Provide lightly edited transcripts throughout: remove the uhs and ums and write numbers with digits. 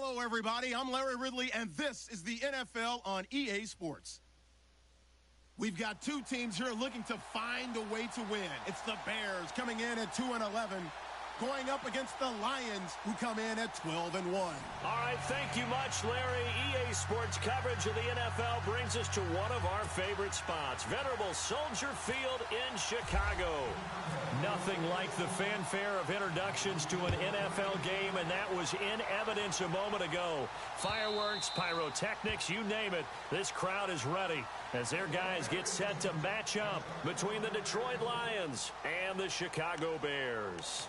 Hello, everybody. I'm Larry Ridley, and this is the NFL on EA Sports. We've got two teams here looking to find a way to win. It's the Bears coming in at 2-11, going up against the Lions, who come in at 12-1. All right, thank you much, Larry. EA Sports coverage of the NFL brings us to one of our favorite spots, venerable Soldier Field in Chicago. Nothing like the fanfare of introductions to an NFL game, and that was in evidence a moment ago. Fireworks, pyrotechnics, you name it. This crowd is ready as their guys get set to match up between the Detroit Lions and the Chicago Bears.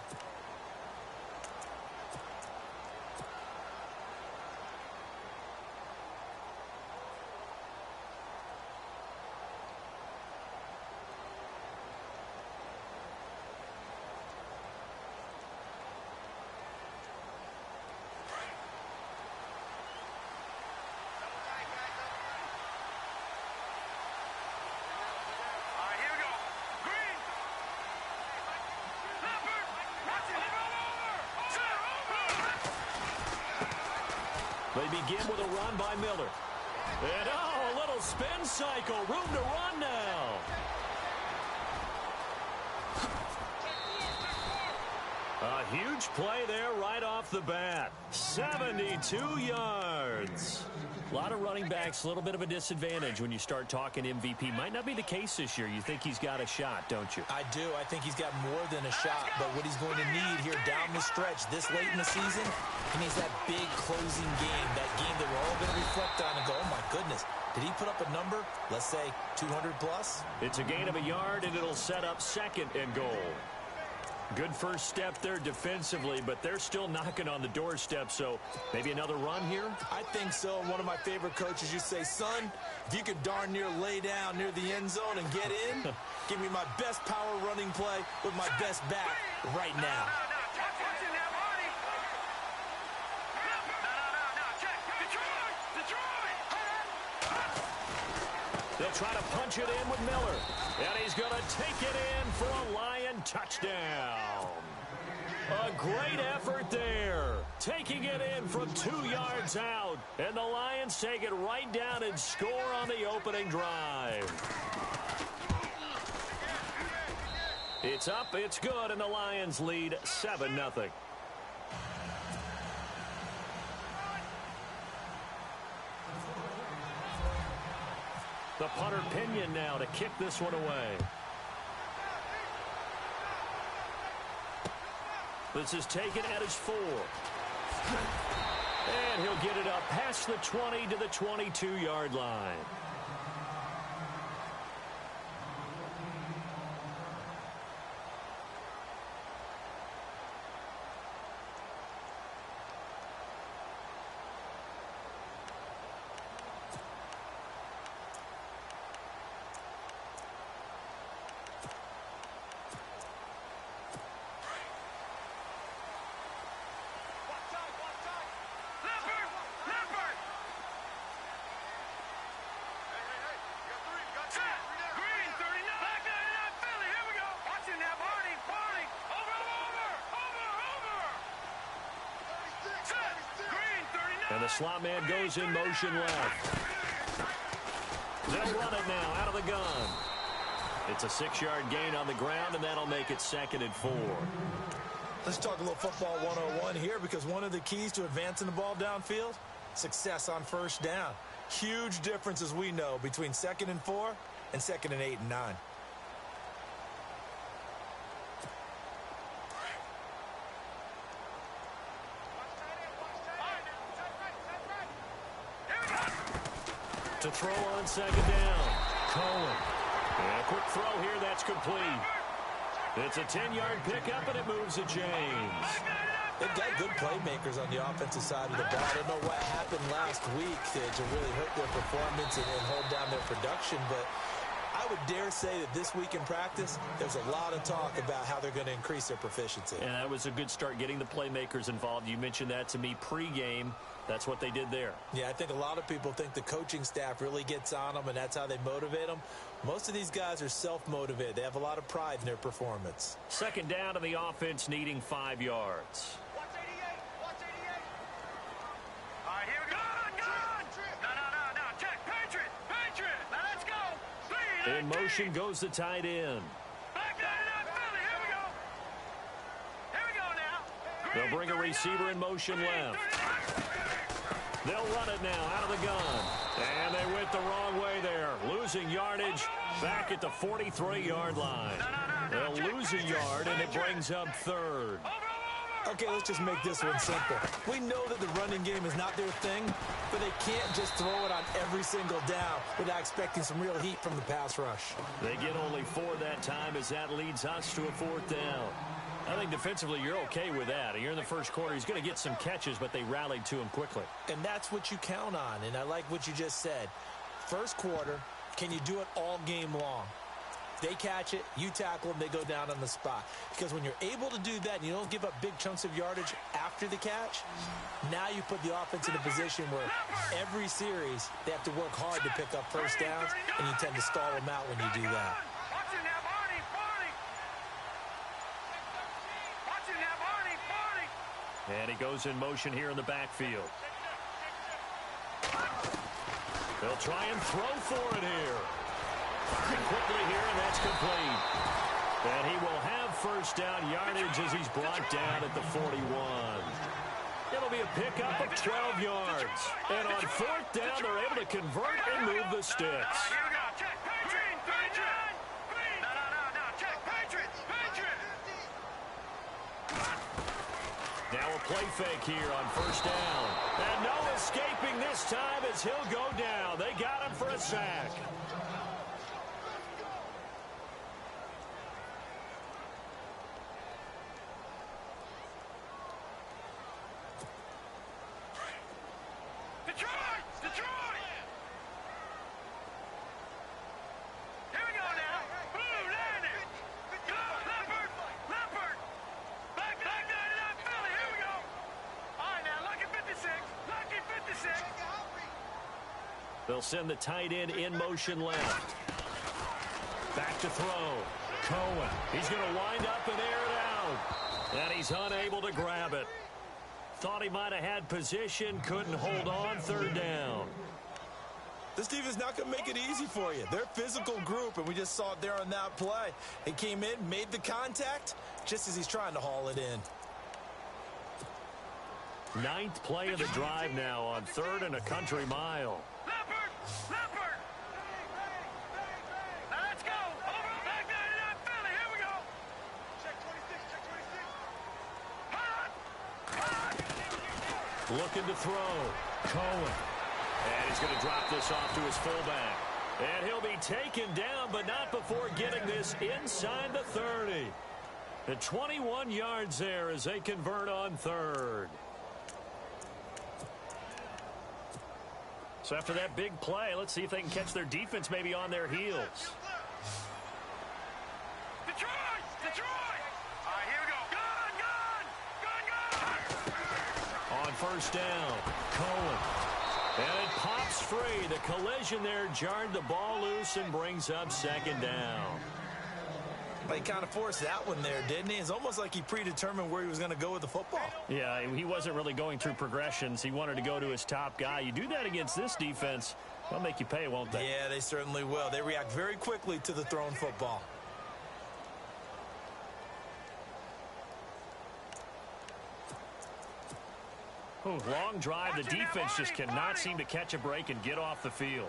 They begin with a run by Miller. And, oh, a little spin cycle. Room to run now. A huge play there right off the bat. 72 yards. A lot of running backs, a little bit of a disadvantage when you start talking MVP. Might not be the case this year. You think he's got a shot, don't you? I do. I think he's got more than a shot. But what he's going to need here down the stretch this late in the season, he needs that big closing game, that game that we're all going to reflect on and go, oh, my goodness, did he put up a number, let's say 200 plus? It's a gain of a yard, and it'll set up 2nd and goal. Good first step there defensively, but they're still knocking on the doorstep, so maybe another run here? I think so. One of my favorite coaches used to say, son, if you could darn near lay down near the end zone and get in, give me my best power running play with my best back right now. They'll try to punch it in with Miller. And he's going to take it in for a Lion touchdown. A great effort there. Taking it in from 2 yards out. And the Lions take it right down and score on the opening drive. It's up, it's good, and the Lions lead 7-0. The punter Pinion now to kick this one away. This is taken at his 4. And he'll get it up past the 20 to the 22-yard line. And the slot man goes in motion left. They'll run it now out of the gun. It's a 6-yard gain on the ground, and that'll make it 2nd and 4. Let's talk a little football 101 here, because one of the keys to advancing the ball downfield, success on first down. Huge difference, as we know, between 2nd and 4 and 2nd and 8 and 9. To throw on 2nd down. Cohen. And a quick throw here, that's complete. It's a 10-yard pickup, and it moves to James. They've got good playmakers on the offensive side of the ball. I don't know what happened last week to really hurt their performance and hold down their production, but I would dare say that this week in practice, there's a lot of talk about how they're going to increase their proficiency. And that was a good start, getting the playmakers involved. You mentioned that to me pregame. That's what they did there. Yeah, I think a lot of people think the coaching staff really gets on them, and that's how they motivate them. Most of these guys are self-motivated. They have a lot of pride in their performance. 2nd down, to the offense needing 5 yards. In motion goes the tight end. They'll bring a receiver in motion left. They'll run it now out of the gun. And they went the wrong way there. Losing yardage back at the 43-yard line. They'll lose a yard, and it brings up third. Okay, let's just make this one simple. We know that the running game is not their thing, but they can't just throw it on every single down without expecting some real heat from the pass rush. They get only 4 that time as that leads us to a 4th down. I think defensively you're okay with that. You're in the first quarter. He's going to get some catches, but they rallied to him quickly. And that's what you count on, and I like what you just said. First quarter, can you do it all game long? They catch it, you tackle them, they go down on the spot. Because when you're able to do that and you don't give up big chunks of yardage after the catch, now you put the offense in a position where every series they have to work hard to pick up first downs, and you tend to stall them out when you do that. And he goes in motion here in the backfield. They'll try and throw for it here. Firing quickly here, and that's complete. And he will have first down yardage as he's brought down at the 41. It'll be a pickup of 12 yards. And on 4th down, they're able to convert and move the sticks. Now a play fake here on first down. And no escaping this time as he'll go down. They got him for a sack. They'll send the tight end in motion left. Back to throw. Cohen. He's going to wind up and air it out. And he's unable to grab it. Thought he might have had position. Couldn't hold on. 3rd down. This defense is not going to make it easy for you. They're a physical group, and we just saw it there on that play. He came in, made the contact, just as he's trying to haul it in. 9th play of the drive now on 3rd and a country mile. Looking to throw. Cohen. And he's going to drop this off to his fullback. And he'll be taken down, but not before getting this inside the 30. The 21 yards there as they convert on 3rd. So after that big play, let's see if they can catch their defense maybe on their heels. On first down, Cohen. And it pops free. The collision there jarred the ball loose and brings up 2nd down. But he kind of forced that one there, didn't he? It's almost like he predetermined where he was going to go with the football. Yeah, he wasn't really going through progressions. He wanted to go to his top guy. You do that against this defense, they'll make you pay, won't they? Yeah, they certainly will. They react very quickly to the thrown football. Ooh, long drive. The defense just cannot seem to catch a break and get off the field.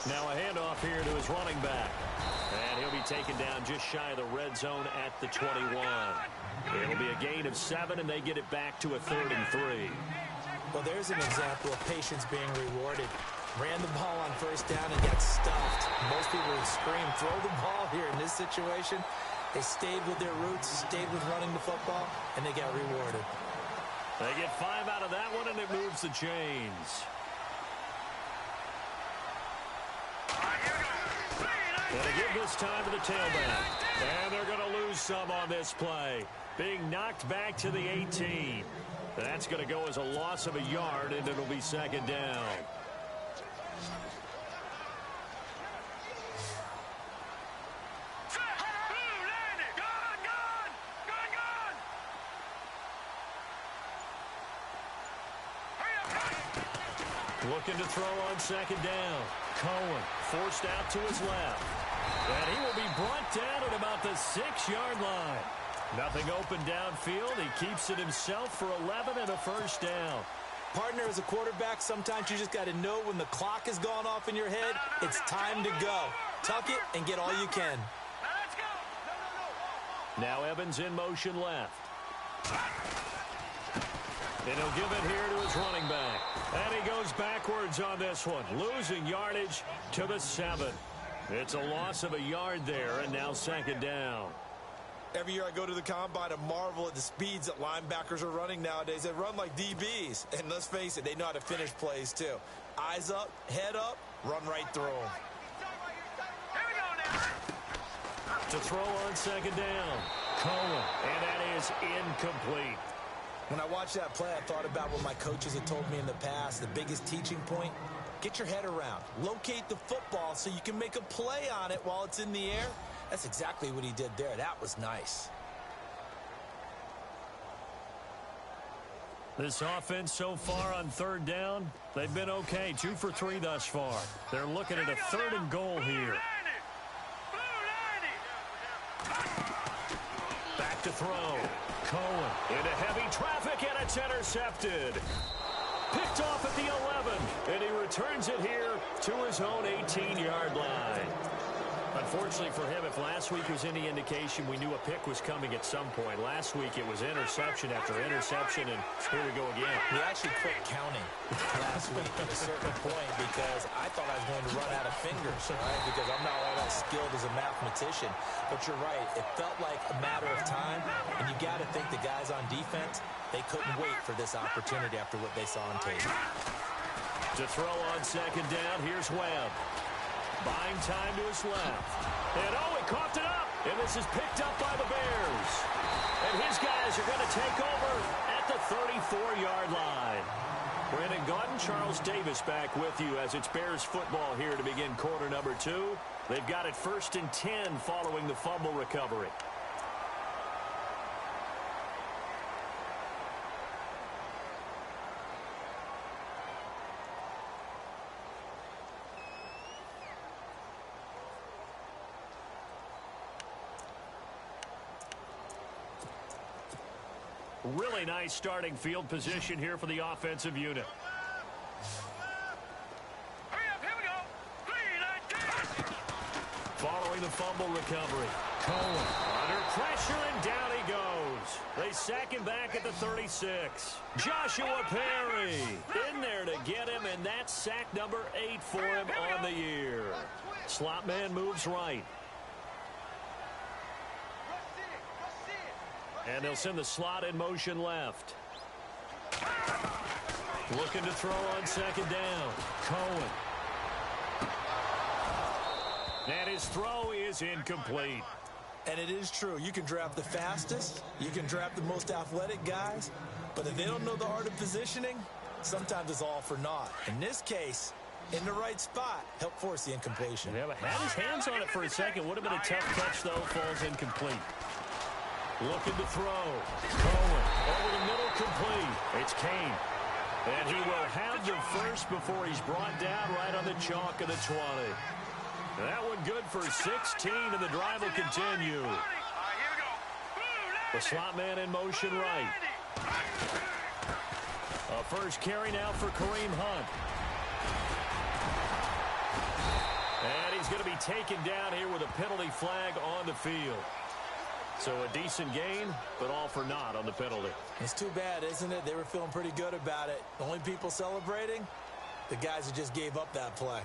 Now a handoff here to his running back. And he'll be taken down just shy of the red zone at the 21. It'll be a gain of 7, and they get it back to a 3rd and 3. Well, there's an example of patience being rewarded. Ran the ball on first down and got stuffed. Most people would scream, throw the ball here in this situation. They stayed with their roots, stayed with running the football, and they got rewarded. They get 5 out of that one, and it moves the chains. Gonna give this time to the tailback. And they're going to lose some on this play. Being knocked back to the 18. That's going to go as a loss of a yard, and it'll be 2nd down. Looking to throw on second down. Cohen forced out to his left. And he will be brought down at about the 6-yard line. Nothing open downfield. He keeps it himself for 11 and a first down. Partner, as a quarterback, sometimes you just got to know when the clock has gone off in your head, it's time to go. Tuck it and get all you can. Now Evans in motion left. And he'll give it here to his running back. And he goes backwards on this one, losing yardage to the 7. It's a loss of a yard there, and now second down. Every year I go to the combine and marvel at the speeds that linebackers are running nowadays. They run like DBs. And let's face it, they know how to finish plays too. Eyes up, head up, run right through them. To throw on second down. Cohen. And that is incomplete. When I watched that play, I thought about what my coaches had told me in the past. The biggest teaching point, get your head around. Locate the football so you can make a play on it while it's in the air. That's exactly what he did there. That was nice. This offense so far on third down, they've been okay. 2 for 3 thus far. They're looking at a 3rd and goal here. Back to throw. Cohen into heavy traffic, and it's intercepted. Picked off at the 11, and he returns it here to his own 18-yard line. Unfortunately for him, if last week was any indication, we knew a pick was coming at some point. Last week it was interception after interception, and here we go again. We actually quit counting last week at a certain point because I thought I was going to run out of fingers, right? Because I'm not all that skilled as a mathematician. But you're right, it felt like a matter of time, and you got to think the guys on defense, they couldn't wait for this opportunity after what they saw on tape. To throw on second down, here's Webb. Buying time to his left. And he coughed it up. And this is picked up by the Bears. And his guys are going to take over at the 34-yard line. Brandon Gaudin, Charles Davis back with you as it's Bears football here to begin quarter number 2. They've got it 1st and 10 following the fumble recovery. Really nice starting field position here for the offensive unit. Hurry up, here we go. 3-19. Following the fumble recovery. Cohen under pressure, and down he goes. They sack him back at the 36. Joshua Perry in there to get him, and that's sack number 8 for him on the year. Slot man moves right. And they'll send the slot in motion left. Looking to throw on second down. Cohen. And his throw is incomplete. And it is true. You can draft the fastest. You can draft the most athletic guys. But if they don't know the art of positioning, sometimes it's all for naught. In this case, in the right spot, help force the incompletion. Yeah, but had his hands on it for a second. Would have been a tough catch, though. Falls incomplete. Looking to throw. Cohen over the middle, complete. It's Kane. And he will have the first before he's brought down right on the chalk of the 20. That one good for 16, and the drive will continue. The slot man in motion right. A first carry now for Kareem Hunt. And he's going to be taken down here with a penalty flag on the field. So a decent gain, but all for naught on the penalty. It's too bad, isn't it? They were feeling pretty good about it. The only people celebrating, the guys who just gave up that play.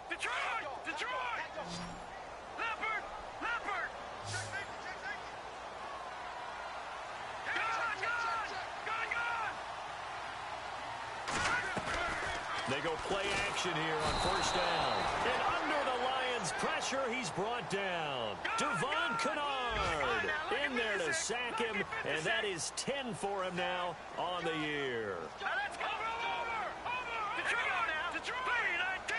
Detroit! Detroit! Leopard! Leopard! They go play action here on first down. And under the Lions' pressure, he's brought down. Devon Kennard in there to sack him, and that is 10 for him now on the year. Now let's go! Over! Detroit now! Detroit! 19!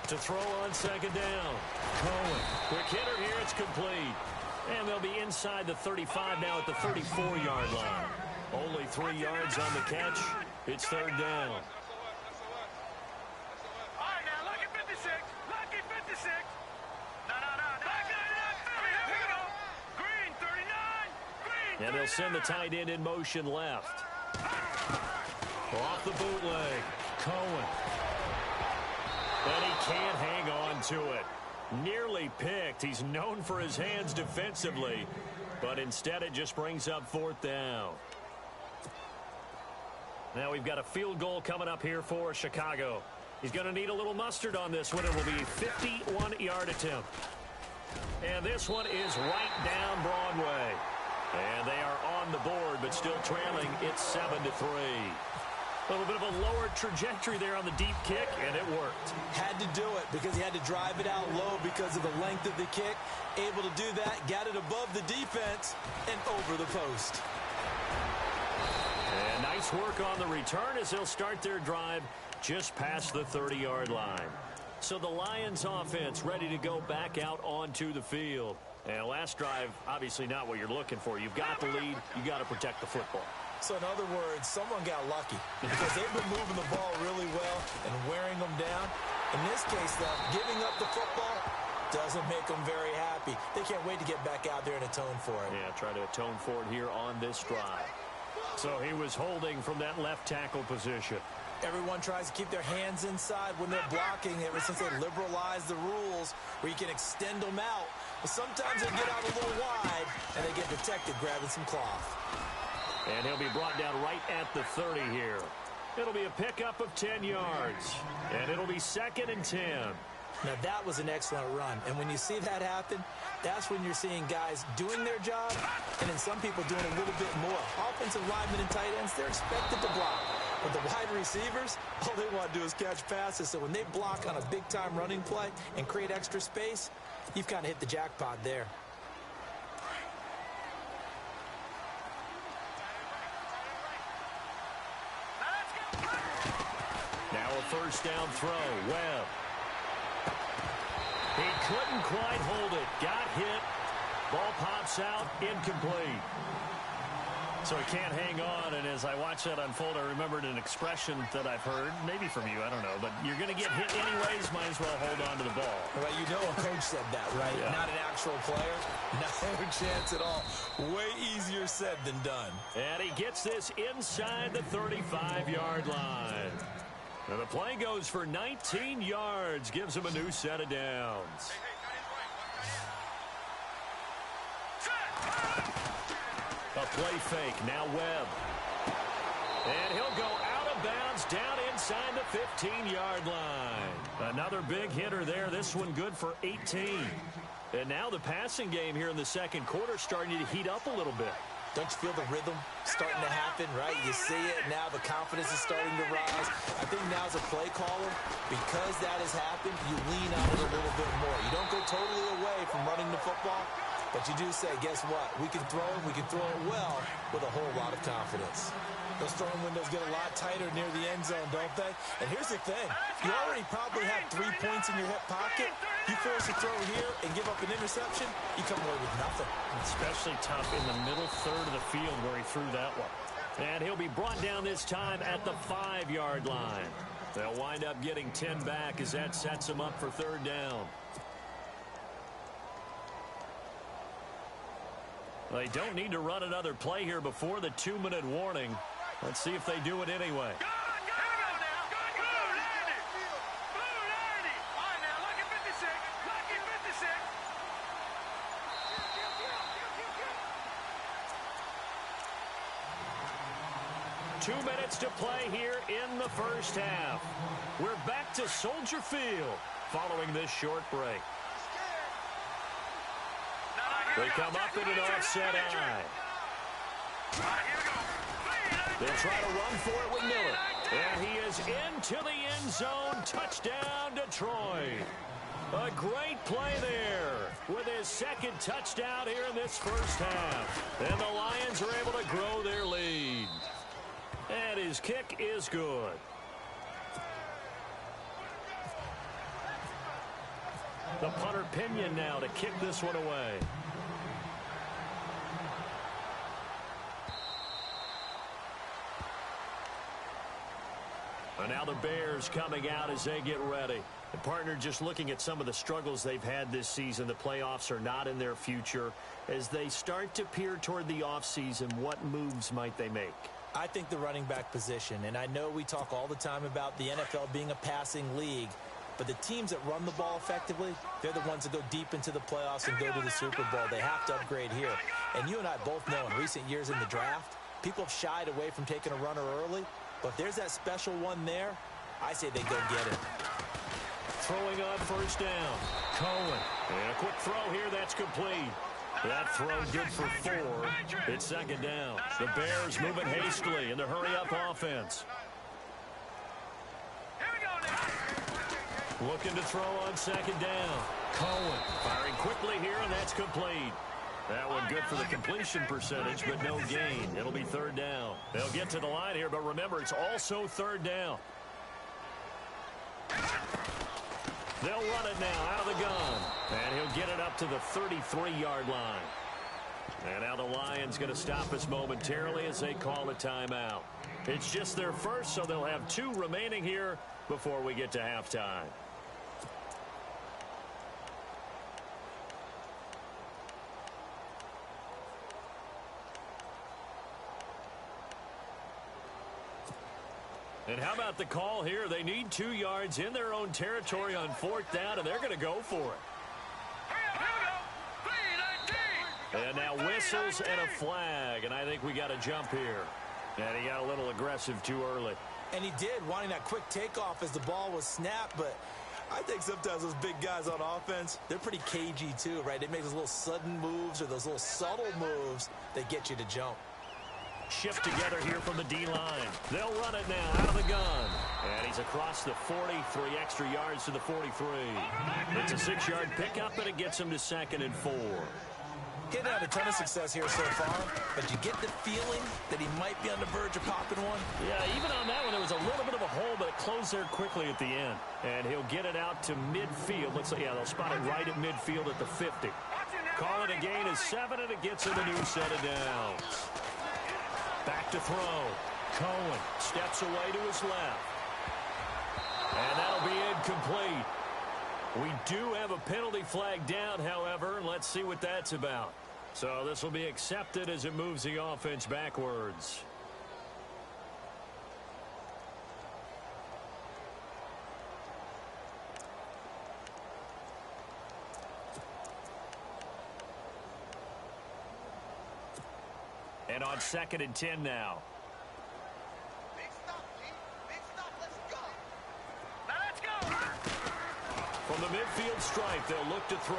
To throw on second down. Cohen. Quick hitter here. It's complete. And they'll be inside the 35 now at the 34-yard line. Only 3 yards on the catch. It's third down. All right, now, lucky 56. Lucky 56. No. Here we go. Green, 39. Green, And they'll send the tight end in motion left. Off the bootleg. Cohen. And he can't hang on to it. Nearly picked. He's known for his hands defensively, but instead it just brings up fourth down. Now we've got a field goal coming up here for Chicago. He's going to need a little mustard on this one. It will be a 51-yard attempt. And this one is right down Broadway. And they are on the board, but still trailing. It's 7-3. A little bit of a lower trajectory there on the deep kick, and it worked. Had to do it because he had to drive it out low because of the length of the kick. Able to do that, got it above the defense, and over the post. And nice work on the return as they'll start their drive just past the 30-yard line. So the Lions offense ready to go back out onto the field. And last drive, obviously not what you're looking for. You've got the lead. You got to protect the football. So in other words, someone got lucky because they've been moving the ball really well and wearing them down. In this case, though, giving up the football doesn't make them very happy. They can't wait to get back out there and atone for it. Yeah, try to atone for it here on this drive. So he was holding from that left tackle position. Everyone tries to keep their hands inside when they're blocking ever since they liberalized the rules where you can extend them out. But sometimes they get out a little wide and they get protected grabbing some cloth. And he'll be brought down right at the 30 here. It'll be a pickup of 10 yards. And it'll be 2nd and 10. Now, that was an excellent run. And when you see that happen, that's when you're seeing guys doing their job and then some people doing a little bit more. Offensive linemen and tight ends, they're expected to block. But the wide receivers, all they want to do is catch passes. So when they block on a big-time running play and create extra space, you've kind of hit the jackpot there. Now a first down throw. Webb. He couldn't quite hold it. Got hit. Ball pops out. Incomplete. So he can't hang on, and as I watch that unfold, I remembered an expression that I've heard, maybe from you, I don't know, but you're going to get hit anyways, might as well hold on to the ball. Well, you know a coach said that, right? Yeah. Not an actual player. No chance at all. Way easier said than done. And he gets this inside the 35-yard line. And the play goes for 19 yards, gives him a new set of downs. A play fake, now Webb. And he'll go out of bounds down inside the 15-yard line. Another big hitter there, this one good for 18. And now the passing game here in the second quarter starting to heat up a little bit. Don't you feel the rhythm starting to happen, right? You see it now, the confidence is starting to rise. I think now as a play caller, because that has happened, you lean on it a little bit more. You don't go totally away from running the football, but you do say, guess what? We can throw it well with a whole lot of confidence. Those throwing windows get a lot tighter near the end zone, don't they? And here's the thing. You already probably have 3 points in your hip pocket. You force a throw here and give up an interception, you come away with nothing. Especially tough in the middle third of the field where he threw that one. And he'll be brought down this time at the 5-yard line. They'll wind up getting 10 back as that sets them up for third down. They don't need to run another play here before the 2-minute warning. Let's see if they do it anyway. Two minutes to play here in the first half. We're back to Soldier Field following this short break. They come up in an offset eye. They'll try to run for it with Miller. And he is into the end zone. Touchdown, Detroit. A great play there with his second touchdown here in this first half. And the Lions are able to grow their lead. And his kick is good. The punter Pinion now to kick this one away. And now the Bears coming out as they get ready. And partner, just looking at some of the struggles they've had this season, the playoffs are not in their future. As they start to peer toward the offseason, what moves might they make? I think the running back position, and I know we talk all the time about the NFL being a passing league, but the teams that run the ball effectively, they're the ones that go deep into the playoffs and go to the Super Bowl. They have to upgrade here. And you and I both know in recent years in the draft, people have shied away from taking a runner early, but if there's that special one there, I say they go get it. Throwing on first down. Cohen. And a quick throw here. That's complete. That throw good for 4. It's second down. The Bears moving hastily in the hurry-up offense. Looking to throw on second down. Cohen firing quickly here, and that's complete. That one good for the completion percentage, but no gain. It'll be third down. They'll get to the line here, but remember, it's also third down. They'll run it now out of the gun. And he'll get it up to the 33-yard line. And now the Lions going to stop us momentarily as they call a timeout. It's just their first, so they'll have 2 remaining here before we get to halftime. And how about the call here? They need 2 yards in their own territory on 4th down, and they're going to go for it. And now whistles and a flag, and I think we got a jump here. And he got a little aggressive too early. And he did, wanting that quick takeoff as the ball was snapped, but I think sometimes those big guys on offense, they're pretty cagey too, right? They make those little sudden moves or those little subtle moves that get you to jump. Shift together here from the D-line. They'll run it now out of the gun. And he's across the 40, 3 extra yards to the 43. It's a 6-yard pickup, and it gets him to 2nd and 4. Getting had a ton of success here so far, but you get the feeling that he might be on the verge of popping one. Yeah, even on that one, there was a little bit of a hole, but it closed there quickly at the end. And he'll get it out to midfield. Looks like, yeah, they'll spot it right at midfield at the 50. Call it a gain of 7, and it gets him a new set of downs. Back to throw. Cohen steps away to his left. And that'll be incomplete. We do have a penalty flag down, however, and let's see what that's about. So this will be accepted as it moves the offense backwards. And on 2nd and 10 now. Big stop, G. Big stop. Let's go. Now let's go. From the midfield stripe, they'll look to throw.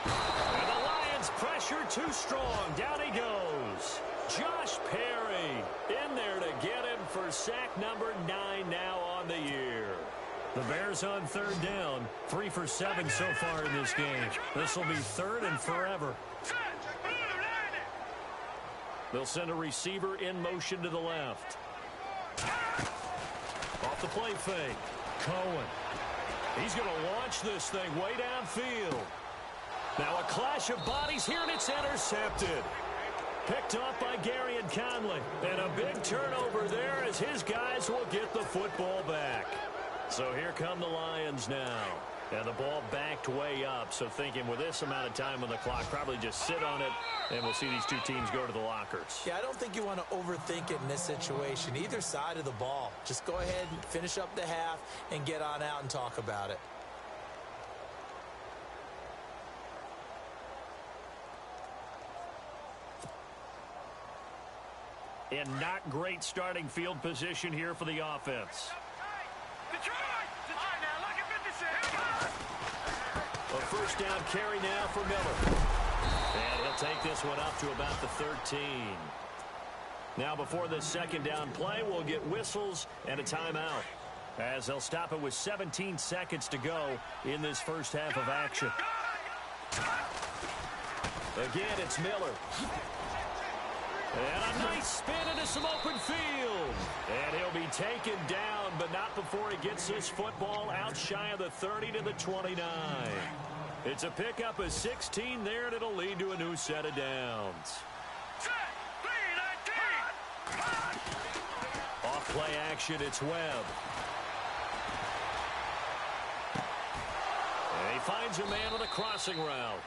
And the Lions pressure too strong. Down he goes. Josh Perry in there to get him for sack number 9 now on the year. The Bears on 3rd down. 3 for 7 so far in this game. This will be 3rd and forever. They'll send a receiver in motion to the left. Off the play fake. Cohen. He's going to launch this thing way downfield. Now a clash of bodies here, and it's intercepted. Picked off by Gary and Conley. And a big turnover there as his guys will get the football back. So here come the Lions now. And the ball backed way up. So thinking with this amount of time on the clock, probably just sit on it, and we'll see these 2 teams go to the lockers. Yeah, I don't think you want to overthink it in this situation. Either side of the ball. Just go ahead and finish up the half and get on out and talk about it. And not great starting field position here for the offense. Detroit! Now look at 56. A first down carry now for Miller. And he'll take this one up to about the 13. Now before this 2nd down play, we'll get whistles and a timeout, as they'll stop it with 17 seconds to go in this first half of action. Again, it's Miller. And a nice spin into some open field. And he'll be taken down, but not before he gets this football out shy of the 30 to the 29. It's a pickup of 16 there, and it'll lead to a new set of downs. Off play action, it's Webb. finds a man with a crossing route.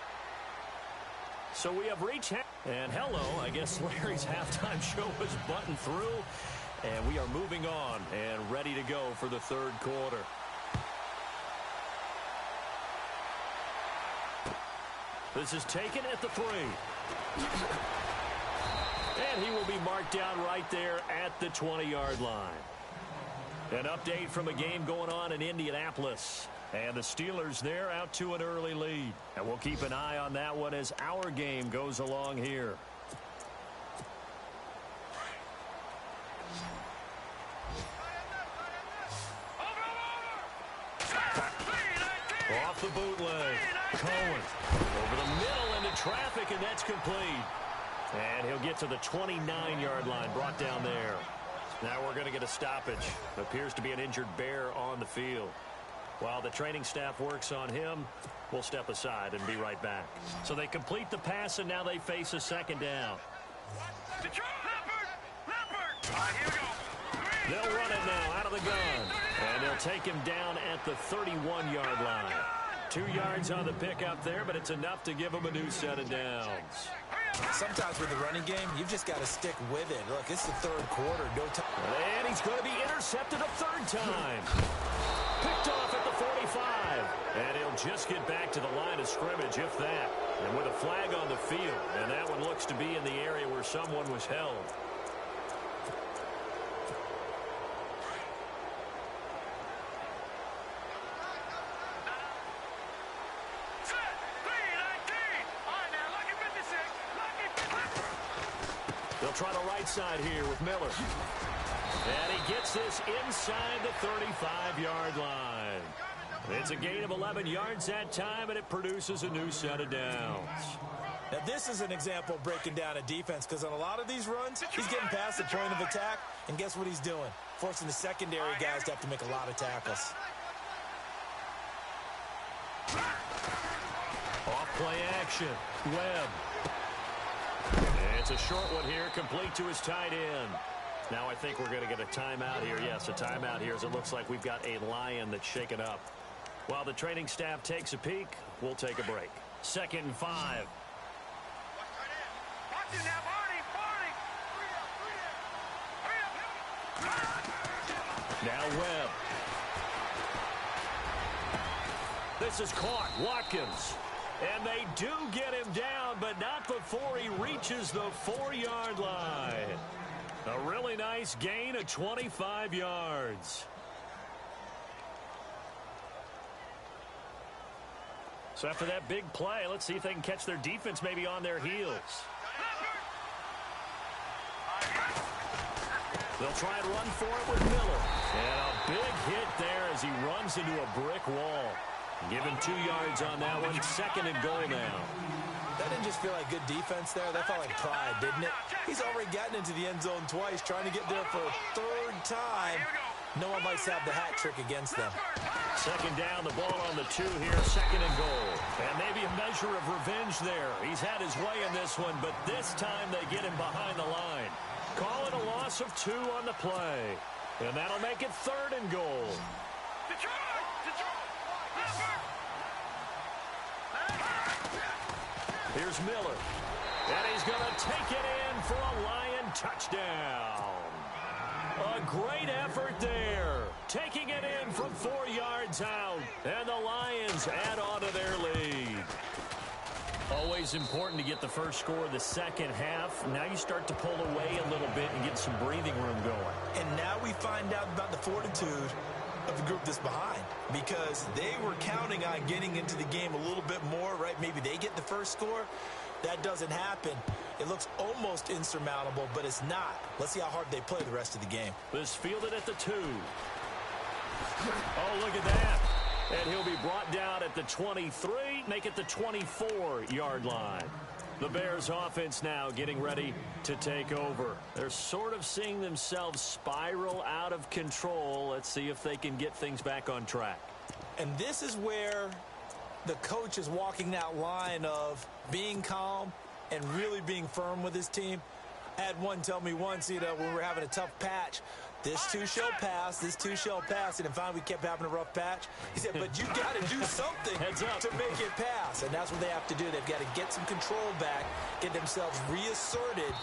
So we have reached, and hello, I guess Larry's halftime show is buttoned through, and we are moving on and ready to go for the third quarter. This is taken at the 3. And he will be marked down right there at the 20-yard line. An update from a game going on in Indianapolis. And the Steelers there out to an early lead. And we'll keep an eye on that one as our game goes along here. Off the bootleg. Cohen over the middle into traffic, and that's complete. And he'll get to the 29-yard line, brought down there. Now we're going to get a stoppage. Appears to be an injured Bear on the field. While the training staff works on him, we'll step aside and be right back. So they complete the pass, and now they face a second down. They'll run it now out of the gun. And they'll take him down at the 31-yard line. 2 yards on the pickup there, but it's enough to give him a new set of downs. Sometimes with the running game, you've just got to stick with it. Look, it's the third quarter. No time. And he's going to be intercepted a third time. Picked off at the 45. And he'll just get back to the line of scrimmage, if that. And with a flag on the field. And that one looks to be in the area where someone was held. They'll try the right side here with Miller. And he gets this inside the 35-yard line. It's a gain of 11 yards that time, and it produces a new set of downs. Now, this is an example of breaking down a defense, because on a lot of these runs, he's getting past the point of attack, and guess what he's doing? Forcing the secondary guys to have to make a lot of tackles. Off play action. Webb. It's a short one here, complete to his tight end. Now I think we're going to get a timeout here. Yes, a timeout here, as it looks like we've got a Lion that's shaken up. While the training staff takes a peek, we'll take a break. 2nd and 5. Now Webb. This is caught. Watkins. And they do get him down, but not before he reaches the 4-yard line. A really nice gain of 25 yards. So after that big play, let's see if they can catch their defense maybe on their heels. They'll try and run for it with Miller. And a big hit there as he runs into a brick wall. Given 2 yards on that one. 2nd and goal now. That didn't just feel like good defense there. That felt like pride, didn't it? He's already gotten into the end zone twice, trying to get there for a 3rd time. No one likes to have the hat trick against them. 2nd down, the ball on the 2 here. 2nd and goal. And maybe a measure of revenge there. He's had his way in this one, but this time they get him behind the line. Call it a loss of 2 on the play. And that'll make it 3rd and goal. Here's Miller. And he's going to take it in for a Lion touchdown. A great effort there. Taking it in from 4 yards out. And the Lions add on to their lead. Always important to get the first score of the second half. Now you start to pull away a little bit and get some breathing room going. And now we find out about the fortitude of the group that's behind, because they were counting on getting into the game a little bit more, right? Maybe they get the first score. That doesn't happen. It looks almost insurmountable, but it's not. Let's see how hard they play the rest of the game. This fielded at the 2. Oh, look at that. And he'll be brought down at the 23, make it the 24-yard line. The Bears offense now getting ready to take over. They're sort of seeing themselves spiral out of control. Let's see if they can get things back on track. And this is where the coach is walking that line of being calm and really being firm with his team. I had one tell me once, when we were having a tough patch, This too shall pass. This too shall pass. And finally, we kept having a rough patch. He said, but you got to do something to make it pass. And that's what they have to do. They've got to get some control back, get themselves reasserted,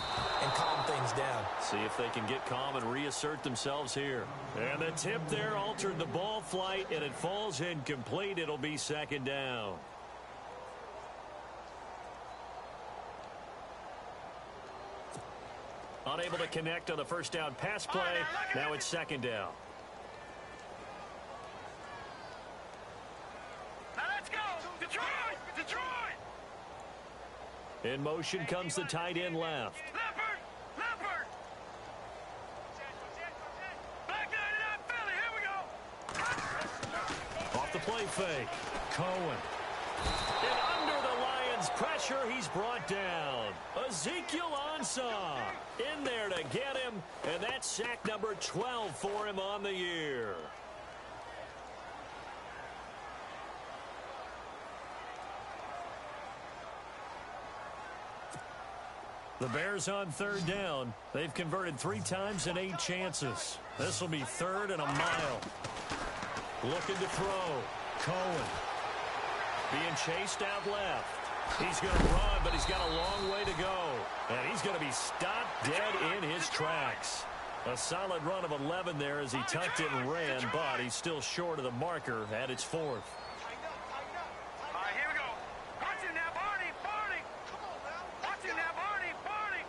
and calm things down. See if they can get calm and reassert themselves here. And the tip there altered the ball flight, and it falls incomplete. It'll be second down. Unable to connect on the first down pass play. Now it's second down. Now let's go. Detroit. Detroit. In motion comes the tight end left. Leopard. Leopard. Back nine it up, Philly. Here we go. Off the play fake. Cohen. And under the Lions' pressure, he's brought down. Ezekiel Ansah in there to get him, and that's sack number 12 for him on the year. The Bears on third down. They've converted 3 times in 8 chances. This will be 3rd and a mile. Looking to throw. Cohen. Being chased out left. He's going to run, but he's got a long way to go. And he's going to be stopped dead in his tracks. A solid run of 11 there as he tucked it and ran, but he's still short of the marker at its 4th. All right, here we go. Watch him now, Barney. Barney. Come on now. Watch him now, Barney. Barney.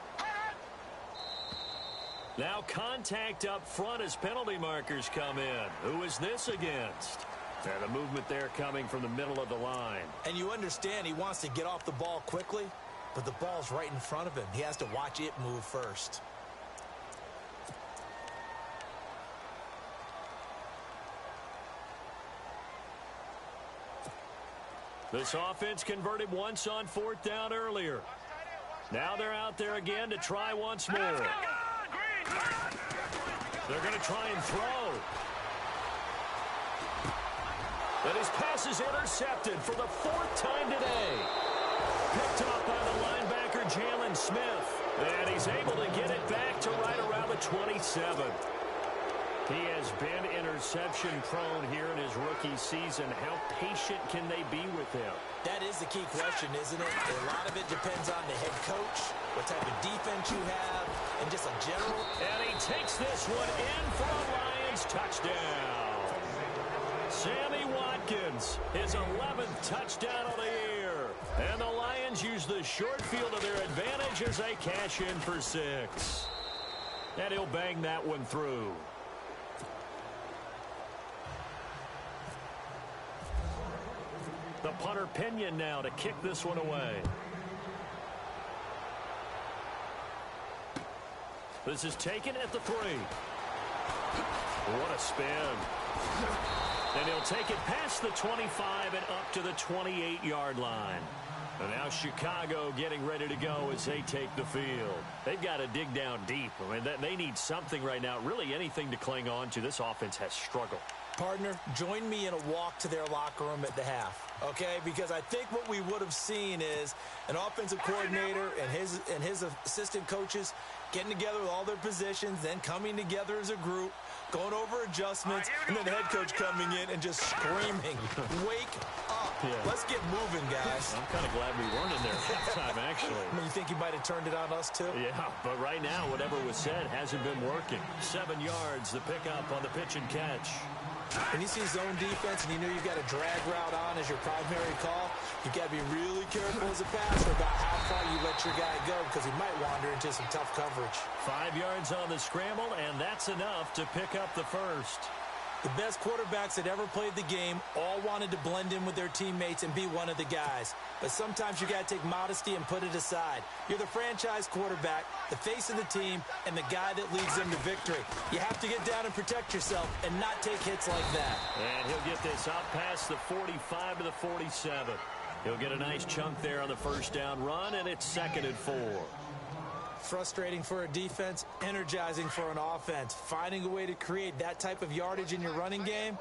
Now contact up front as penalty markers come in. Who is this against? And the movement there coming from the middle of the line. And you understand he wants to get off the ball quickly, but the ball's right in front of him. He has to watch it move first. This offense converted once on 4th down earlier. Now they're out there again to try once more. They're going to try and throw. But his pass is intercepted for the 4th time today. Picked off by the linebacker, Jalen Smith. And he's able to get it back to right around the 27. He has been interception prone here in his rookie season. How patient can they be with him? That is the key question, isn't it? A lot of it depends on the head coach, what type of defense you have, and just a general. And he takes this one in for a Lions touchdown. Sammy Watkins, his 11th touchdown of the year. And the Lions use the short field to their advantage as they cash in for 6. And he'll bang that one through. The punter Pinion now to kick this one away. This is taken at the 3. What a spin. And he'll take it past the 25 and up to the 28-yard line. And now Chicago getting ready to go as they take the field. They've got to dig down deep. I mean, they need something right now, really anything to cling on to. This offense has struggled. Partner, join me in a walk to their locker room at the half, okay? Because I think what we would have seen is an offensive coordinator and his assistant coaches getting together with all their positions, then coming together as a group, going over adjustments, and then the head coach coming in and just screaming, wake up. Yeah. Let's get moving, guys. I'm kind of glad we weren't in there halftime, actually. I mean, you think he might have turned it on us, too? Yeah, but right now, whatever was said hasn't been working. 7 yards, the pickup on the pitch and catch. When you see zone defense and you know you've got a drag route on as your primary call, you've got to be really careful as a passer about how far you let your guy go because he might wander into some tough coverage. 5 yards on the scramble, and that's enough to pick up the first. The best quarterbacks that ever played the game all wanted to blend in with their teammates and be one of the guys. But sometimes you got to take modesty and put it aside. You're the franchise quarterback, the face of the team, and the guy that leads them to victory. You have to get down and protect yourself and not take hits like that. And he'll get this out past the 45 to the 47. He'll get a nice chunk there on the first down run, and it's 2nd and 4. Frustrating for a defense, energizing for an offense. Finding a way to create that type of yardage in your running game,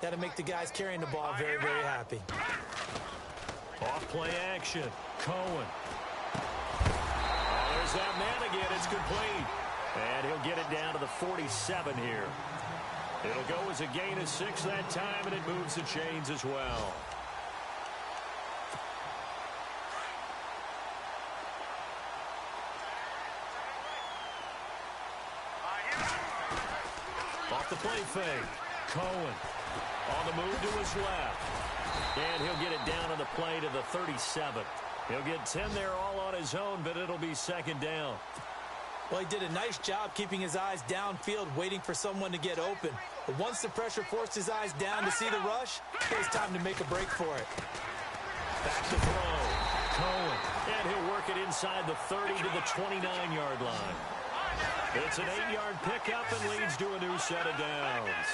that'll make the guys carrying the ball very, very happy. Off play action. Cohen. Oh, there's that man again. It's complete. And he'll get it down to the 47 here. It'll go as a gain of 6 that time, and it moves the chains as well. Off the play fake. Cohen on the move to his left. And he'll get it down on the play to the 37. He'll get 10 there all on his own, but it'll be second down. Well, he did a nice job keeping his eyes downfield, waiting for someone to get open. But once the pressure forced his eyes down to see the rush, it was time to make a break for it. Back to throw. Cohen. And he'll work it inside the 30 to the 29-yard line. It's an 8-yard pickup and leads to a new set of downs.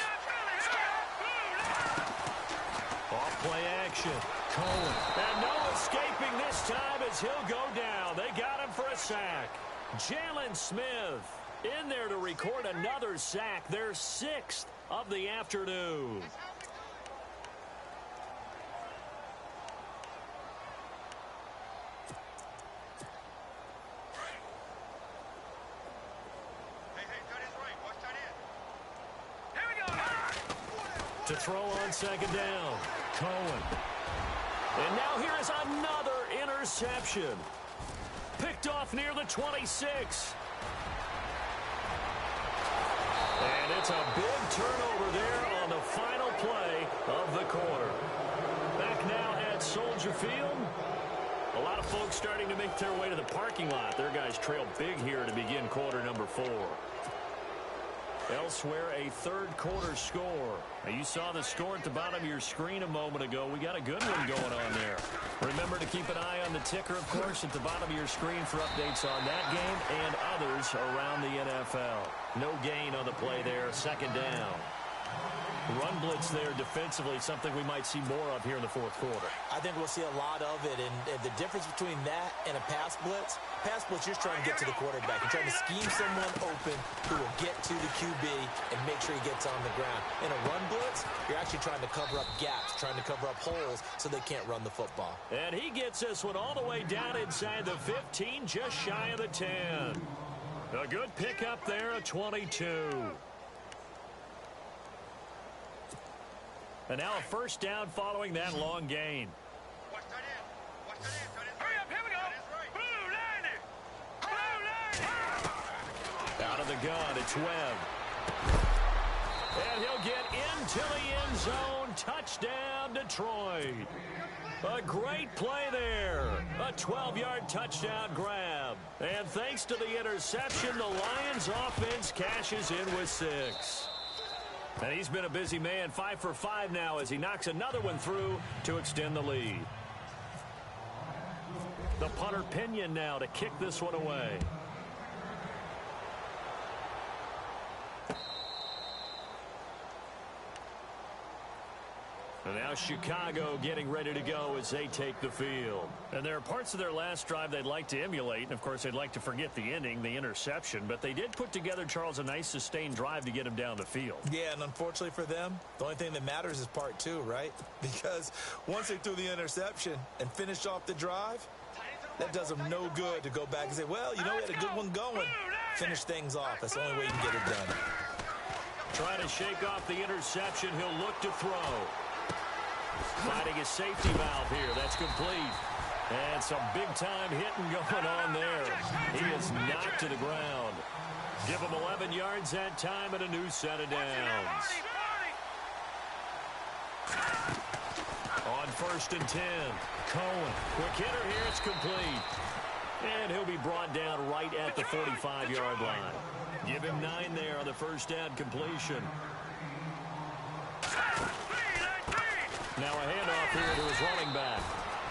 Off play action. Cohen. And no escaping this time as he'll go down. They got him for a sack. Jalen Smith in there to record another sack, their 6th of the afternoon. To throw on second down. Cohen. And now here is another interception. Picked off near the 26. And it's a big turnover there on the final play of the quarter. Back now at Soldier Field. A lot of folks starting to make their way to the parking lot. Their guys trail big here to begin quarter number 4. Elsewhere, a third-quarter score. Now, you saw the score at the bottom of your screen a moment ago. We got a good one going on there. Remember to keep an eye on the ticker, of course, at the bottom of your screen for updates on that game and others around the NFL. No gain on the play there. Second down. Run blitz there defensively, something we might see more of here in the fourth quarter. I think we'll see a lot of it, and the difference between that and a pass blitz, you're just trying to get to the quarterback. You're trying to scheme someone open who will get to the QB and make sure he gets on the ground. In a run blitz, you're actually trying to cover up gaps, trying to cover up holes so they can't run the football. And he gets this one all the way down inside the 15, just shy of the 10. A good pickup there, a 22. And now a first down following that long gain. Hurry up, here we go. Blue line. Out of the gun, it's Webb. And he'll get into the end zone. Touchdown, Detroit. A great play there. A 12-yard touchdown grab. And thanks to the interception, the Lions offense cashes in with 6. And he's been a busy man, 5 for 5 now as he knocks another one through to extend the lead. The punter Pinion now to kick this one away. And now Chicago getting ready to go as they take the field. And there are parts of their last drive they'd like to emulate. And, of course, they'd like to forget the ending, the interception. But they did put together, Charles, a nice sustained drive to get him down the field. Yeah, and unfortunately for them, the only thing that matters is part 2, right? Because once they threw the interception and finished off the drive, that does them no good to go back and say, well, you know, we had a good one going. Finish things off. That's the only way you can get it done. Trying to shake off the interception. He'll look to throw. Finding a safety valve here. That's complete. And some big-time hitting going on there. He is knocked to the ground. Give him 11 yards that time and a new set of downs. On 1st and 10. Cohen. Quick hitter here. It's complete. And he'll be brought down right at the 45-yard line. Give him 9 there on the first down completion. Now a handoff here to his running back.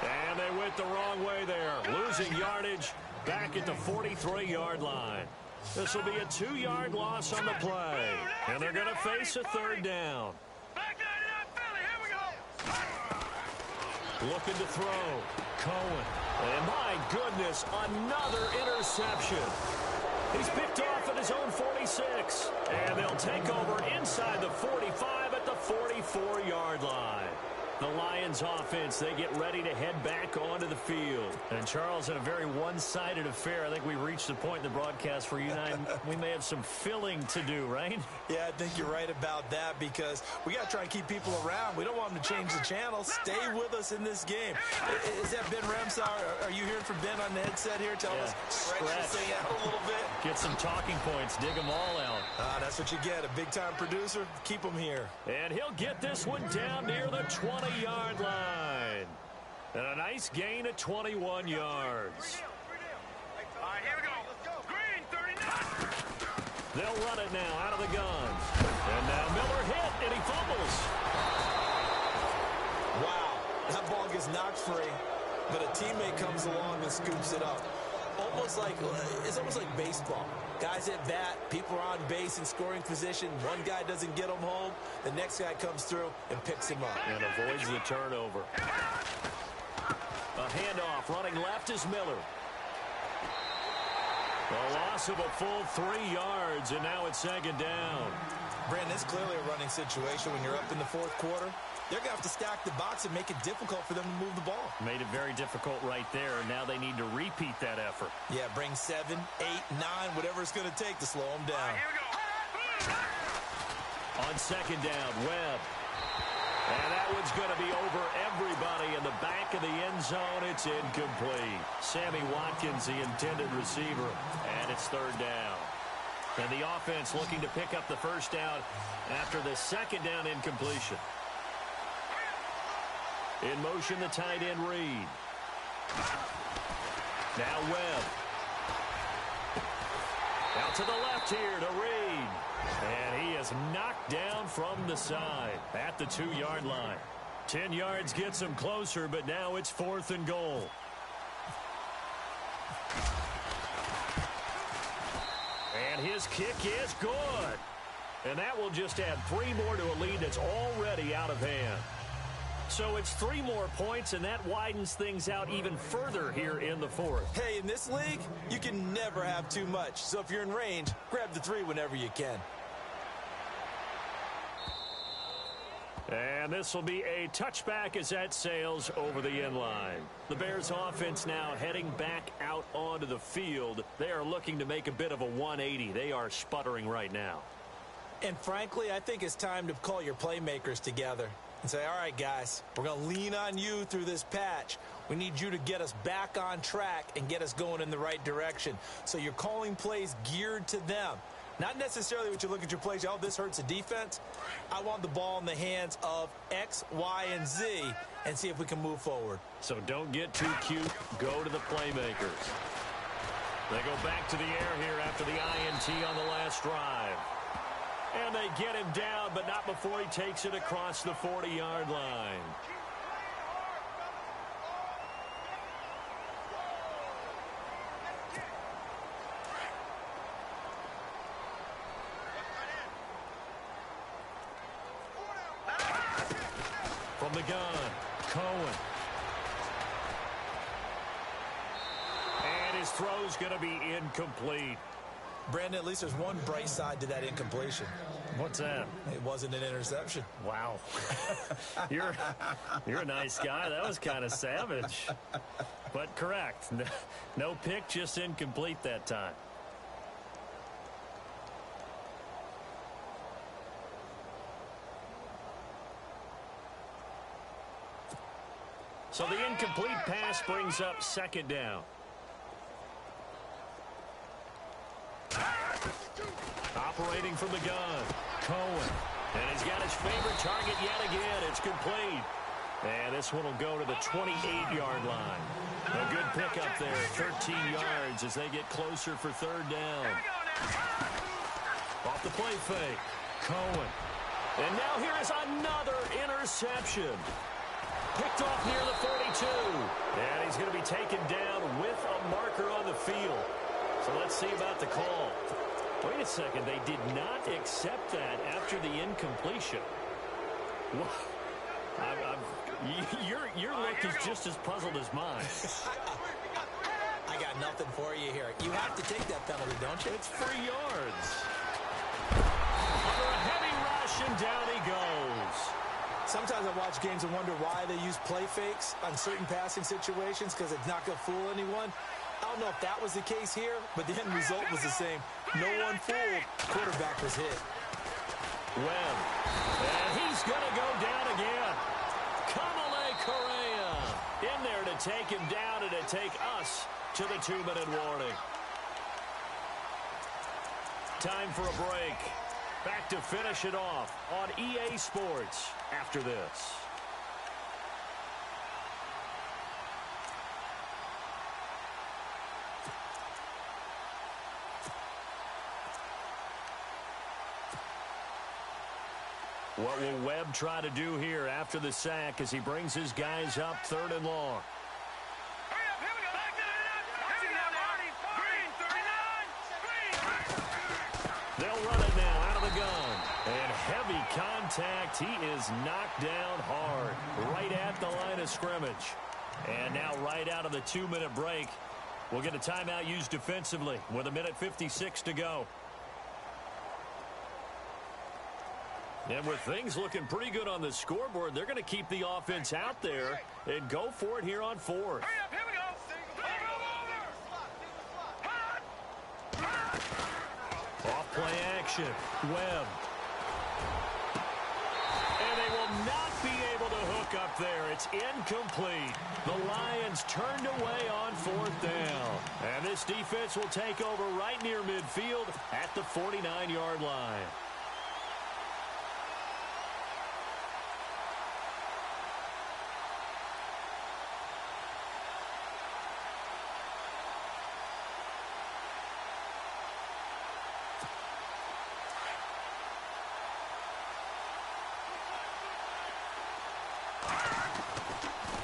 And they went the wrong way there. Losing yardage back at the 43-yard line. This will be a 2-yard loss on the play. And they're going to face a third down. Looking to throw. Cohen. And my goodness, another interception. He's picked off at his own 46. And they'll take over inside the 45 at the 44-yard line. The Lions offense, they get ready to head back onto the field. And Charles, in a very one-sided affair, I think we reached the point in the broadcast where you and I, we may have some filling to do, right? Yeah, I think you're right about that because we got to try and keep people around. We don't want them to change the channel. Stay with us in this game. Is that Ben Ramsar? Are you hearing from Ben on the headset here? Tell us, stretch this thing out a little bit. Get some talking points. Dig them all out. That's what you get. A big-time producer. Keep them here. And he'll get this one down near the 20-yard line. And a nice gain of 21 yards. All right, here we go. Green, 39. They'll run it now out of the gun. And now Miller hit, and he fumbles. Wow, that ball gets knocked free, but a teammate comes along and scoops it up. It's almost like baseball. Guys at bat, people are on base in scoring position. One guy doesn't get them home. The next guy comes through and picks him up. And avoids the turnover. A handoff running left is Miller. A loss of a full 3 yards, and now it's second down. Brandon, it's clearly a running situation when you're up in the fourth quarter. They're going to have to stack the box and make it difficult for them to move the ball. Made it very difficult right there. Now they need to repeat that effort. Yeah, bring 7, 8, 9, whatever it's going to take to slow them down. Here we go. On second down, Webb. And that one's going to be over everybody in the back of the end zone. It's incomplete. Sammy Watkins, the intended receiver, and it's third down. And the offense looking to pick up the first down after the second down incompletion. In motion, the tight end Reed. Now Webb. Out to the left here to Reed. And he is knocked down from the side at the 2-yard line. 10 yards gets him closer, but now it's 4th and goal. And his kick is good. And that will just add 3 more to a lead that's already out of hand. So it's 3 more points, and that widens things out even further here in the fourth. Hey, in this league, you can never have too much. So if you're in range, grab the 3 whenever you can. And this will be a touchback as that sails over the end line. The Bears offense now heading back out onto the field. They are looking to make a bit of a 180. They are sputtering right now. And frankly, I think it's time to call your playmakers together and say, all right, guys, we're going to lean on you through this patch. We need you to get us back on track and get us going in the right direction. So you're calling plays geared to them. Not necessarily what you look at your plays, oh, this hurts the defense. I want the ball in the hands of X, Y, and Z and see if we can move forward. So don't get too cute. Go to the playmakers. They go back to the air here after the INT on the last drive. And they get him down, but not before he takes it across the 40-yard line. From the gun, Cohen. And his throw's going to be incomplete. Brandon, at least there's one bright side to that incompletion. What's that? It wasn't an interception. Wow. You're a nice guy. That was kind of savage. But correct. No pick, just incomplete that time. So the incomplete pass brings up second down. Operating from the gun, Cohen. And he's got his favorite target yet again. It's complete. And this one will go to the 28-yard line. A good pickup there, 13 yards as they get closer for third down. Off the play fake, Cohen. And now here is another interception. Picked off near the 42. And he's going to be taken down with a marker on the field. So let's see about the call. Wait a second, they did not accept that after the incompletion. Your look is just as puzzled as mine. I got nothing for you here. You have to take that penalty, don't you? It's 3 yards. Under a heavy rush, and down he goes. Sometimes I watch games and wonder why they use play fakes on certain passing situations because it's not going to fool anyone. I don't know if that was the case here, but the end result was the same. No one fooled. Quarterback was hit. Webb. And he's going to go down again. Kamale Correa in there to take him down and to take us to the 2-minute warning. Time for a break. Back to finish it off on EA Sports after this. What will Webb try to do here after the sack as he brings his guys up 3rd and long? They'll run it now out of the gun. And heavy contact. He is knocked down hard right at the line of scrimmage. And now right out of the 2-minute break, we'll get a timeout used defensively with 1:56 to go. And with things looking pretty good on the scoreboard, they're going to keep the offense out there and go for it here on 4th. Off play action. Webb. And they will not be able to hook up there. It's incomplete. The Lions turned away on 4th down. And this defense will take over right near midfield at the 49-yard line.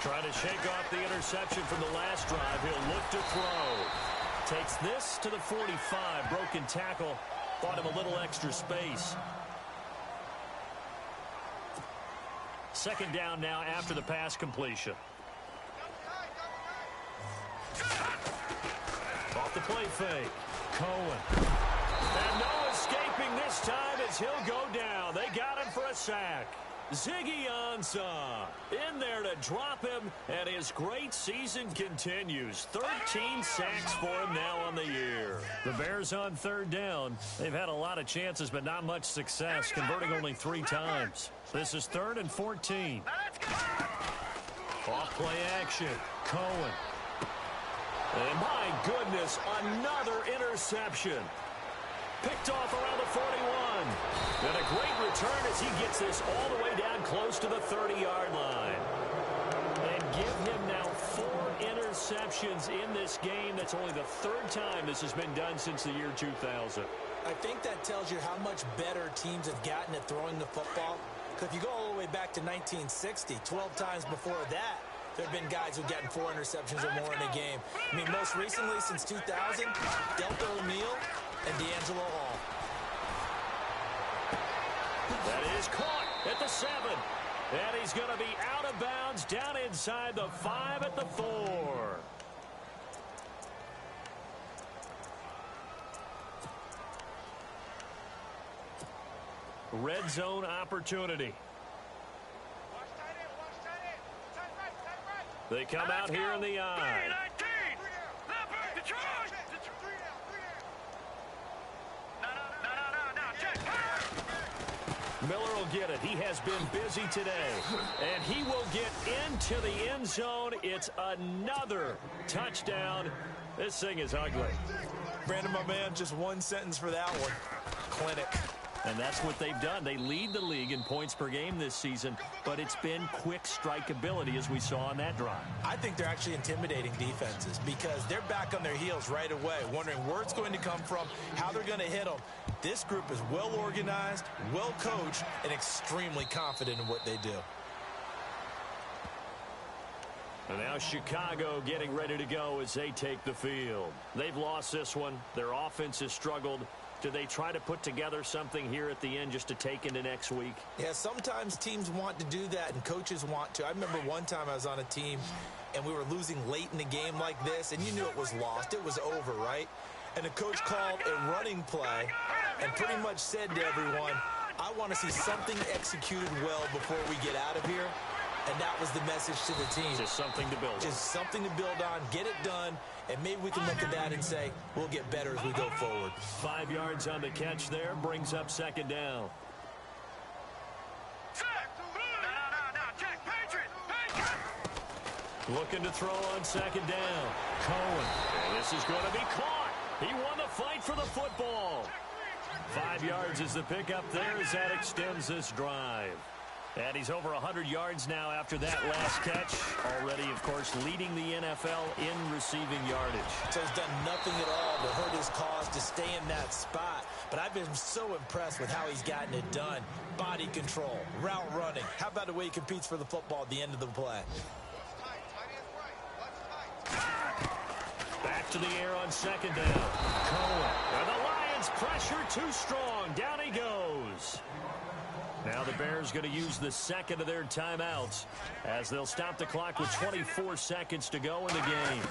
Trying to shake off the interception from the last drive. He'll look to throw. Takes this to the 45. Broken tackle. Bought him a little extra space. 2nd down now after the pass completion. Off the play fake. Cohen. And no escaping this time as he'll go down. They got him for a sack. Ziggy Ansah in there to drop him, and his great season continues. 13 sacks for him now on the year. The Bears on 3rd down. They've had a lot of chances, but not much success, converting only 3 times. This is 3rd and 14. Off play action. Cohen. And my goodness, another interception. Picked off around the 41. And a great return as he gets this all the way down close to the 30-yard line. And give him now 4 interceptions in this game. That's only the 3rd time this has been done since the year 2000. I think that tells you how much better teams have gotten at throwing the football. Because if you go all the way back to 1960, 12 times before that, there have been guys who've gotten 4 interceptions or more in a game. I mean, most recently, since 2000, Delta O'Neal and D'Angelo Hall. That is caught at the 7. And he's going to be out of bounds down inside the 5 at the 4. Red zone opportunity. They come out here in the eye. Miller will get it. He has been busy today. And he will get into the end zone. It's another touchdown. This thing is ugly. Brandon, my man, just one sentence for that one. Clinic. And that's what they've done. They lead the league in points per game this season, but it's been quick strike ability as we saw on that drive. I think they're actually intimidating defenses because they're back on their heels right away, wondering where it's going to come from, how they're going to hit them. This group is well organized, well coached, and extremely confident in what they do. And now Chicago getting ready to go as they take the field. They've lost this one. Their offense has struggled. Do they try to put together something here at the end just to take into next week? Yeah, sometimes teams want to do that and coaches want to. I remember one time I was on a team and we were losing late in the game like this, and you knew it was lost. It was over, right? And the coach called a running play and pretty much said to everyone, I want to see something executed well before we get out of here. And that was the message to the team. Just something to build on. Just something to build on, get it done, and maybe we can look at that and say, we'll get better as we go forward. 5 yards on the catch there, brings up second down. Check. Patriot. Looking to throw on second down. Cohen. And this is going to be caught. He won the fight for the football. 5 yards is the pickup there as that extends this drive. And he's over 100 yards now after that last catch. Already, of course, leading the NFL in receiving yardage. So he's done nothing at all to hurt his cause to stay in that spot. But I've been so impressed with how he's gotten it done. Body control, route running. How about the way he competes for the football at the end of the play? Back to the air on second down. Cohen. And the Lions pressure too strong. Down he goes. Now the Bears going to use the second of their timeouts as they'll stop the clock with 24 seconds to go in the game.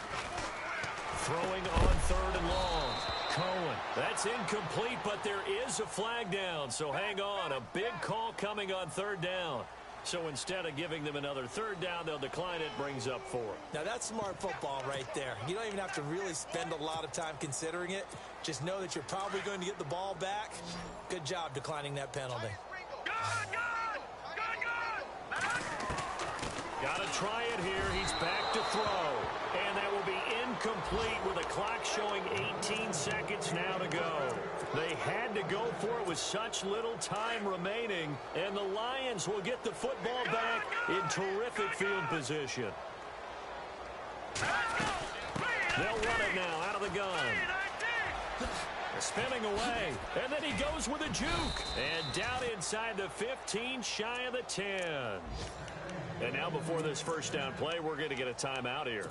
Throwing on third and long. Cohen. That's incomplete, but there is a flag down. So hang on. A big call coming on third down. So instead of giving them another third down, they'll decline it. Brings up 4. Now that's smart football right there. You don't even have to really spend a lot of time considering it. Just know that you're probably going to get the ball back. Good job declining that penalty. Got to try it here. He's back to throw. And that will be incomplete with a clock showing 18 seconds now to go. They had to go for it with such little time remaining. And the Lions will get the football back in terrific field position. They'll run it now out of the gun. Spinning away, and then he goes with a juke. And down inside the 15, shy of the 10. And now before this first down play, we're going to get a timeout here.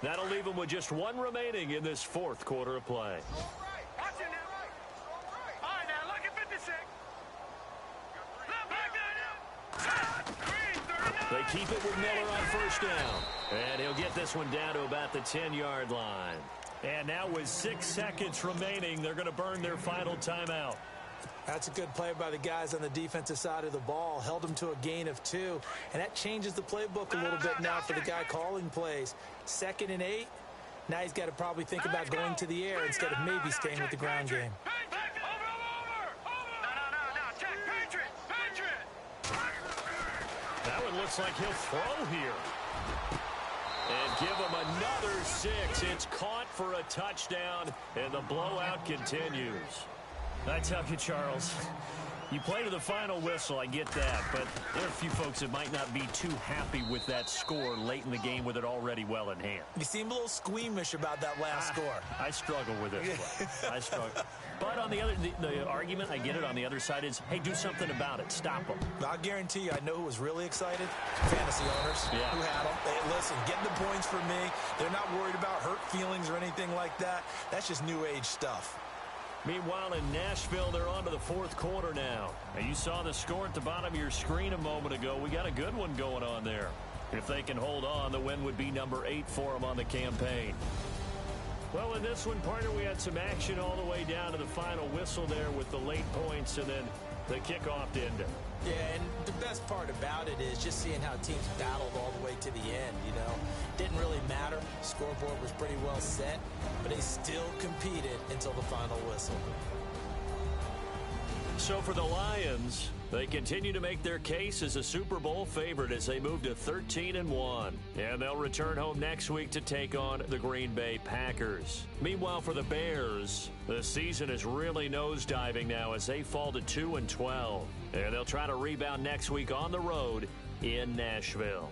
That'll leave them with just 1 remaining in this fourth quarter of play. They keep it with Miller on first down. And he'll get this one down to about the 10-yard line. And now with 6 seconds remaining, they're going to burn their final timeout. That's a good play by the guys on the defensive side of the ball. Held them to a gain of 2. And that changes the playbook a little bit now for the guy calling plays. 2nd and 8. Now he's got to probably think about going to the air instead of maybe staying with the ground game. That one looks like he'll throw here. And give him another 6. It's caught for a touchdown, and the blowout continues. I tell you, Charles, you play to the final whistle, I get that, but there are a few folks that might not be too happy with that score late in the game with it already well in hand. You seem a little squeamish about that last score. I struggle with this one. I struggle. But on the argument, I get it, on the other side is, hey, do something about it. Stop them. I'll guarantee you, I know who was really excited. Fantasy owners who had them. Hey, listen, getting the points for me. They're not worried about hurt feelings or anything like that. That's just new age stuff. Meanwhile, in Nashville, they're on to the fourth quarter now. And you saw the score at the bottom of your screen a moment ago. We got a good one going on there. If they can hold on, the win would be number 8 for them on the campaign. Well, in this one, partner, we had some action all the way down to the final whistle there with the late points and then the kickoff to end it. Yeah, and the best part about it is just seeing how teams battled all the way to the end, you know. Didn't really matter. Scoreboard was pretty well set, but they still competed until the final whistle. So for the Lions, they continue to make their case as a Super Bowl favorite as they move to 13-1. And they'll return home next week to take on the Green Bay Packers. Meanwhile, for the Bears, the season is really nosediving now as they fall to 2-12. And they'll try to rebound next week on the road in Nashville.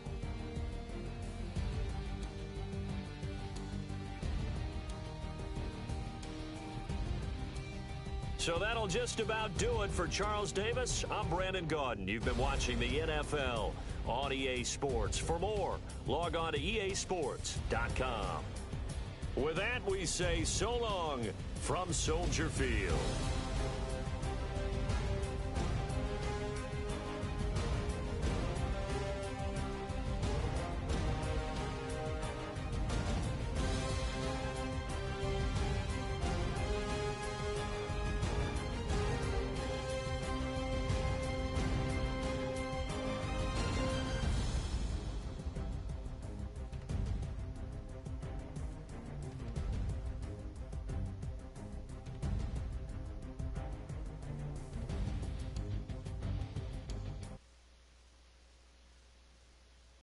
So that'll just about do it for Charles Davis. I'm Brandon Gaudin. You've been watching the NFL on EA Sports. For more, log on to easports.com. With that, we say so long from Soldier Field.